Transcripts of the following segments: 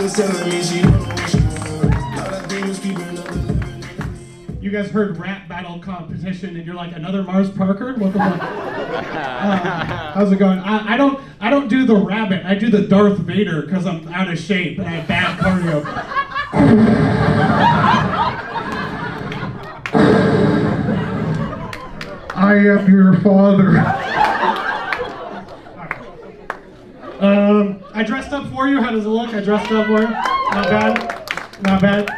You guys heard rap battle competition, and you're like, another Mars Parker? What the fuck? How's it going? I don't do the rabbit. I do the Darth Vader because I'm out of shape and I have bad cardio. I am your father. I dressed up for you. How does it look? I dressed up for you. Not bad. Not bad.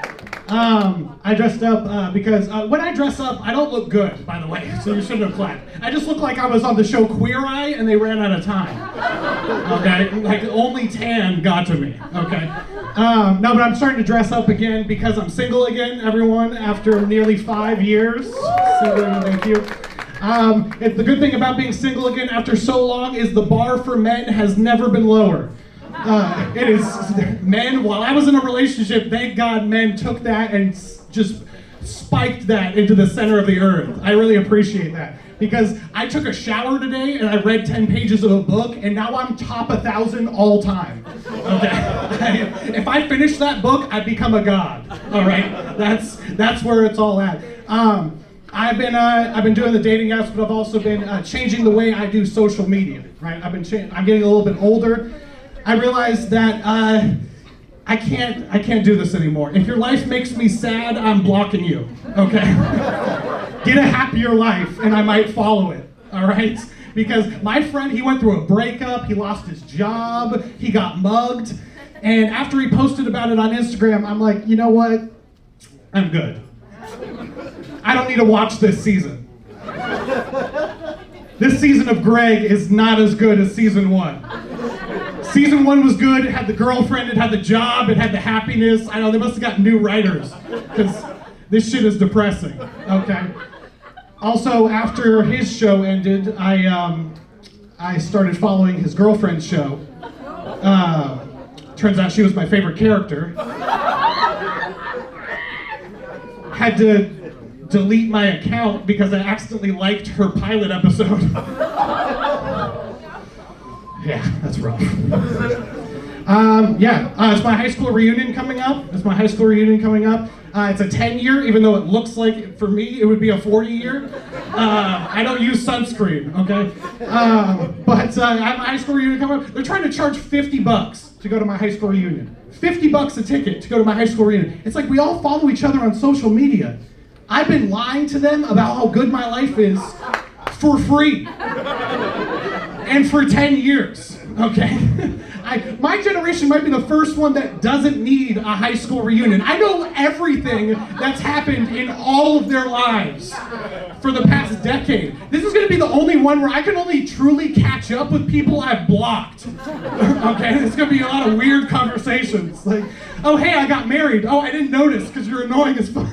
I dressed up because when I dress up, I don't look good, by the way, so you shouldn't have clapped. I just look like I was on the show Queer Eye and they ran out of time. Okay? Like, only tan got to me. Okay? No, but I'm starting to dress up again because I'm single again, everyone, after nearly 5 years. Single, thank you. The good thing about being single again after so long is the bar for men has never been lower. It is men, while I was in a relationship, thank God men took that and just spiked that into the center of the earth. I really appreciate that. Because I took a shower today and I read 10 pages of a book and now I'm top 1,000 all time. Okay? If I finish that book, I become a god. All right? That's where it's all at. I've been doing the dating apps, but I've also been changing the way I do social media. Right? I'm getting a little bit older. I realized that I can't do this anymore. If your life makes me sad, I'm blocking you. Okay? Get a happier life, and I might follow it. All right? Because my friend, he went through a breakup. He lost his job. He got mugged. And after he posted about it on Instagram, I'm like, you know what? I'm good. I don't need to watch this season. This season of Greg is not as good as season 1. Season 1 was good. It had the girlfriend, it had the job, it had the happiness. I know they must have got new writers because this shit is depressing. Okay. Also, after his show ended, I started following his girlfriend's show. Turns out she was my favorite character. Had to delete my account because I accidentally liked her pilot episode. Yeah, that's rough. It's my high school reunion coming up. It's a 10-year, even though it looks like, for me, it would be a 40-year. I don't use sunscreen, okay? But I have a high school reunion coming up. They're trying to charge $50 to go to my high school reunion. $50 a ticket to go to my high school reunion. It's like we all follow each other on social media. I've been lying to them about how good my life is for free. And for 10 years, okay? My generation might be the first one that doesn't need a high school reunion. I know everything that's happened in all of their lives for the past decade. This is gonna be the only one where I can only truly catch up with people I've blocked. Okay, it's gonna be a lot of weird conversations. Like, oh hey, I got married. Oh, I didn't notice because you're annoying as fuck.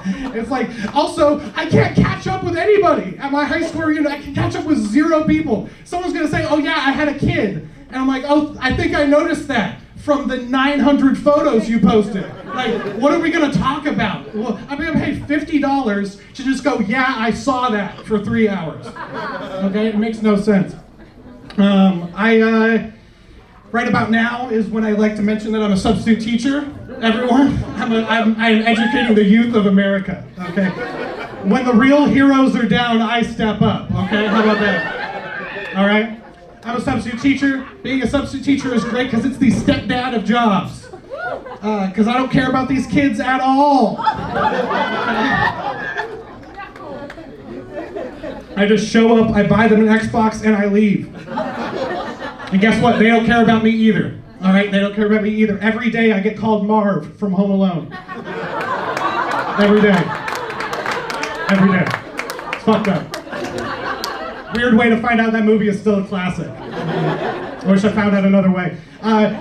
It's like, also, I can't catch up with anybody at my high school reunion. I can catch up with 0 people. Someone's gonna say, oh yeah, I had a kid. And I'm like, oh, I think I noticed that from the 900 photos you posted. Like, what are we gonna talk about? Well, I'm gonna pay $50 to just go, yeah, I saw that for 3 hours. Okay, it makes no sense. Right about now is when I like to mention that I'm a substitute teacher. Everyone, I'm educating the youth of America, okay? When the real heroes are down, I step up, okay? How about that? All right? I'm a substitute teacher. Being a substitute teacher is great because it's the stepdad of jobs. Because I don't care about these kids at all. I just show up, I buy them an Xbox, and I leave. And guess what? They don't care about me either. All right, they don't care about me either. Every day I get called Marv from Home Alone. Every day. Every day. It's fucked up. Weird way to find out that movie is still a classic. I wish I found out another way.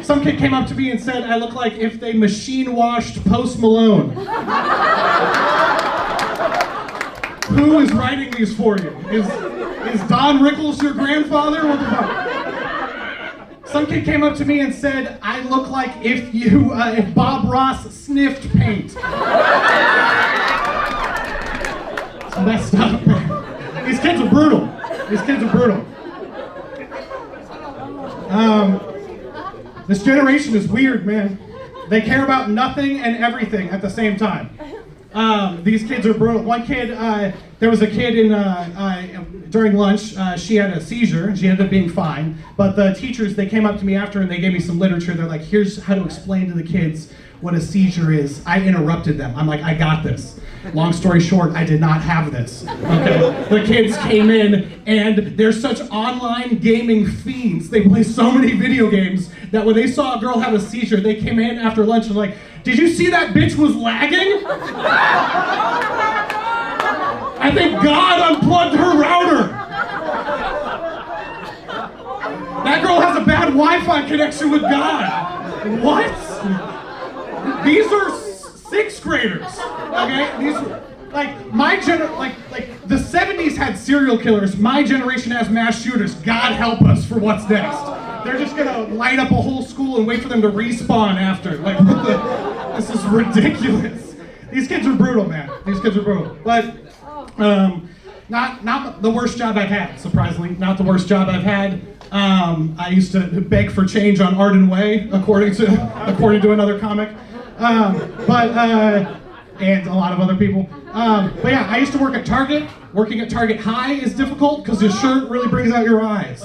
Some kid came up to me and said I look like if they machine washed Post Malone. Who is writing these for you? Is Don Rickles your grandfather? What the fuck? Some kid came up to me and said, I look like if Bob Ross sniffed paint. It's messed up. These kids are brutal. This generation is weird, man. They care about nothing and everything at the same time. These kids are brutal. One kid, there was a kid during lunch, she had a seizure, and she ended up being fine. But the teachers, they came up to me after and they gave me some literature. They're like, here's how to explain to the kids what a seizure is. I interrupted them. I'm like, I got this. Long story short, I did not have this. Okay? The kids came in, and they're such online gaming fiends. They play so many video games that when they saw a girl have a seizure, they came in after lunch and like, did you see that bitch was lagging? I think God unplugged her router. That girl has a bad Wi-Fi connection with God. What? These are sixth graders, okay? These, like, my like the 70s had serial killers. My generation has mass shooters. God help us for what's next. They're just gonna light up a whole school and wait for them to respawn after. Like, what the, this is ridiculous. These kids are brutal, man. These kids are brutal. But, not the worst job I've had, surprisingly. Not the worst job I've had. I used to beg for change on Arden Way, according to another comic. And a lot of other people. But yeah, I used to work at Target. Working at Target High is difficult because your shirt really brings out your eyes.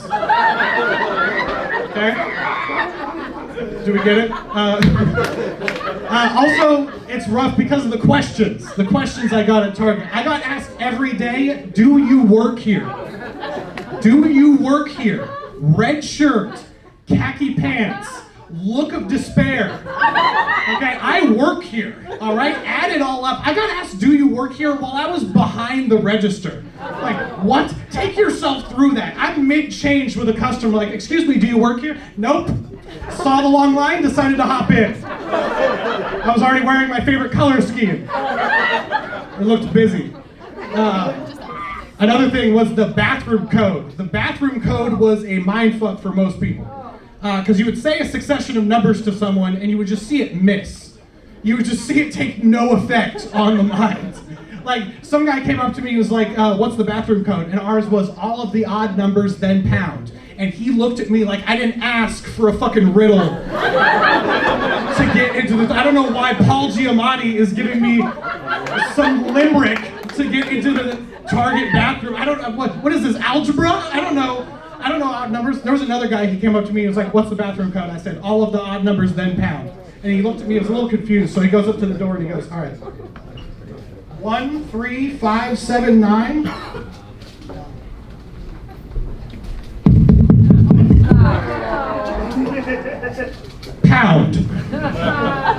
Okay? Do we get it? Also, it's rough because of the questions. The questions I got at Target. I got asked every day, do you work here? Do you work here? Red shirt, khaki pants, look of despair. Okay, I work here, all right? Add it all up. I got asked, do you work here, while I was behind the register. Like, what? Take yourself through that. I'm mid-change with a customer, like, excuse me, do you work here? Nope. Saw the long line, decided to hop in. I was already wearing my favorite color scheme. It looked busy. Another thing was the bathroom code. The bathroom code was a mindfuck for most people. Because you would say a succession of numbers to someone and you would just see it miss. You would just see it take no effect on the mind. Like, some guy came up to me and was like, what's the bathroom code? And ours was all of the odd numbers, then pound. And he looked at me like I didn't ask for a fucking riddle to get into this. I don't know why Paul Giamatti is giving me some limerick to get into the Target bathroom. I don't know, what is this, algebra? I don't know odd numbers. There was another guy, he came up to me and was like, what's the bathroom code? I said, all of the odd numbers, then pound. And he looked at me, he was a little confused, so he goes up to the door and he goes, all right. 1, 3, 5, 7, 9. Pound.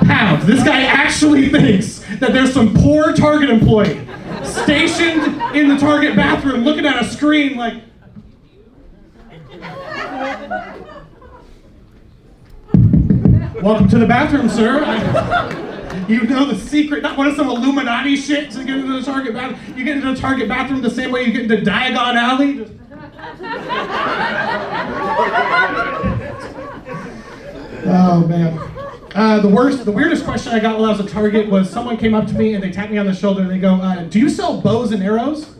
Pound. This guy actually thinks that there's some poor Target employee stationed in the Target bathroom looking at a screen like, welcome to the bathroom, sir. You know the secret, not one of some Illuminati shit to get into the Target bathroom. You get into the Target bathroom the same way you get into Diagon Alley. Just... Oh, man. The weirdest question I got while I was at Target was someone came up to me and they tapped me on the shoulder and they go, do you sell bows and arrows?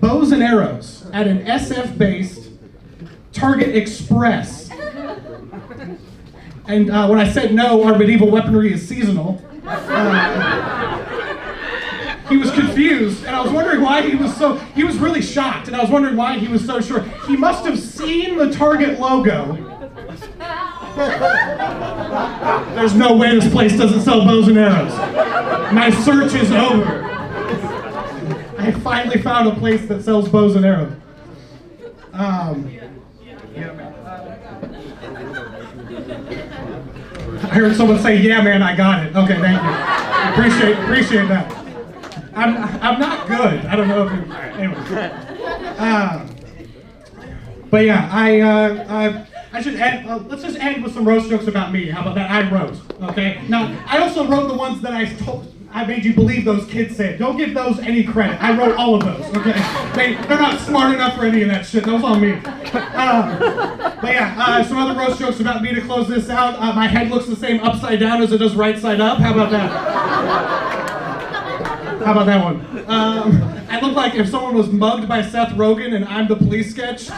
Bows and arrows at an SF-based Target Express. And when I said no, our medieval weaponry is seasonal, he was confused, and I was wondering why he was really shocked, and I was wondering why he was so sure. He must have seen the Target logo. There's no way this place doesn't sell bows and arrows. My search is over. I finally found a place that sells bows and arrows. I heard someone say, yeah, man, I got it. Okay, thank you. Appreciate that. I'm not good. I don't know if you... Anyway. But yeah, I should end... let's just end with some roast jokes about me. How about that? I wrote, okay? Now, I also wrote the ones that I made you believe those kids said. Don't give those any credit. I wrote all of those, okay? They're not smart enough for any of that shit. That was on me. But yeah, some other roast jokes about me to close this out. My head looks the same upside down as it does right side up. How about that? How about that one? I look like if someone was mugged by Seth Rogen and I'm the police sketch.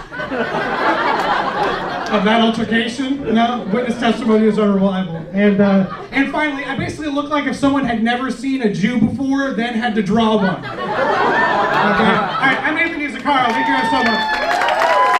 of that altercation. No, witness testimony is unreliable. And finally, I basically look like if someone had never seen a Jew before, then had to draw one. Okay. All right, I'm Anthony Zuccaro. Thank you guys so much.